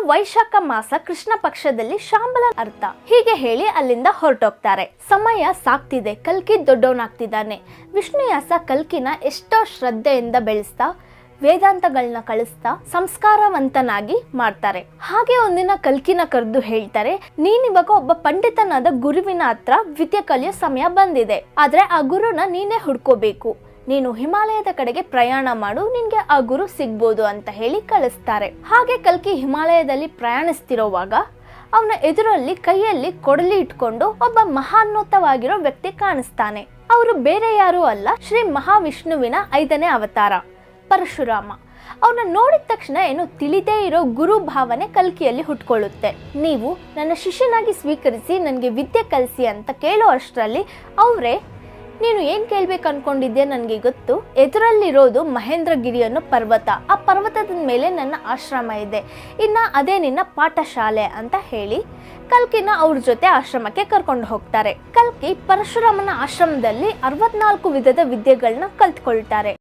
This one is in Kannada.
ವೈಶಾಖ ಮಾಸ ಕೃಷ್ಣ ಪಕ್ಷದಲ್ಲಿ ಶಾಂಬಲ ಅರ್ಥ. ಹೀಗೆ ಹೇಳಿ ಅಲ್ಲಿಂದ ಹೊರಟೋಗ್ತಾರೆ. ಸಮಯ ಸಾಕ್ತಿದೆ, ಕಲ್ಕಿ ದೊಡ್ಡವನಾಗ್ತಿದ್ದಾನೆ. ವಿಷ್ಣುಯಾಸ ಕಲ್ಕಿನ ಎಷ್ಟೋ ಶ್ರದ್ಧೆಯಿಂದ ಬೆಳೆಸ್ತಾ ವೇದಾಂತಗಳನ್ನ ಕಳಿಸ್ತಾ ಸಂಸ್ಕಾರವಂತನಾಗಿ ಮಾಡ್ತಾರೆ. ಹಾಗೆ ಒಂದಿನ ಕಲ್ಕಿನ ಕರೆದು ಹೇಳ್ತಾರೆ, ನೀನಿವಾಗ ಒಬ್ಬ ಪಂಡಿತನಾದ ಗುರುವಿನ ಹತ್ರ ವಿದ್ಯೆ ಕಲಿಯೋ ಸಮಯ ಬಂದಿದೆ. ಆದ್ರೆ ಆ ಗುರುನ ನೀನೇ ಹುಡ್ಕೋಬೇಕು. ನೀನು ಹಿಮಾಲಯದ ಕಡೆಗೆ ಪ್ರಯಾಣ ಮಾಡು, ನಿನ್ಗೆ ಆ ಗುರು ಸಿಗ್ಬೋದು ಅಂತ ಹೇಳಿ ಕಳಿಸ್ತಾರೆ. ಹಾಗೆ ಕಲ್ಕಿ ಹಿಮಾಲಯದಲ್ಲಿ ಪ್ರಯಾಣಿಸ್ತಿರೋವಾಗ ಅವನ ಎದುರಲ್ಲಿ ಕೈಯಲ್ಲಿ ಕೊಡಲಿ ಇಟ್ಕೊಂಡು ಒಬ್ಬ ಮಹಾನ್ನೋತವಾಗಿರೋ ವ್ಯಕ್ತಿ ಕಾಣಿಸ್ತಾನೆ. ಅವರು ಬೇರೆ ಯಾರೂ ಅಲ್ಲ, ಶ್ರೀ ಮಹಾವಿಷ್ಣುವಿನ 5ನೇ ಅವತಾರ ಪರಶುರಾಮ. ಅವನ್ನ ನೋಡಿದ ತಕ್ಷಣ ಏನು ತಿಳಿದೇ ಇರೋ ಗುರು ಭಾವನೆ ಕಲ್ಕಿಯಲ್ಲಿ ಹುಟ್ಕೊಳ್ಳುತ್ತೆ. ನೀವು ನನ್ನ ಶಿಷ್ಯನಾಗಿ ಸ್ವೀಕರಿಸಿ ನನಗೆ ವಿದ್ಯೆ ಕಲಿಸಿ ಅಂತ ಕೇಳೋ ಅಷ್ಟರಲ್ಲಿ ಅವರೇ, ನೀನು ಏನ್ ಕೇಳ್ಬೇಕು ಅನ್ಕೊಂಡಿದ್ಯಾ ನನಗೆ ಗೊತ್ತು. ಎದುರಲ್ಲಿರೋದು ಮಹೇಂದ್ರಗಿರಿ ಅನ್ನೋ ಪರ್ವತ. ಆ ಪರ್ವತದ ಮೇಲೆ ನನ್ನ ಆಶ್ರಮ ಇದೆ, ಇನ್ನ ಅದೇ ನಿನ್ನ ಪಾಠಶಾಲೆ ಅಂತ ಹೇಳಿ ಕಲ್ಕಿನ ಅವ್ರ ಜೊತೆ ಆಶ್ರಮಕ್ಕೆ ಕರ್ಕೊಂಡು ಹೋಗ್ತಾರೆ. ಕಲ್ಕಿ ಪರಶುರಾಮನ ಆಶ್ರಮದಲ್ಲಿ 64 ವಿಧದ ವಿದ್ಯೆಗಳನ್ನ ಕಲ್ತ್ಕೊಳ್ತಾರೆ.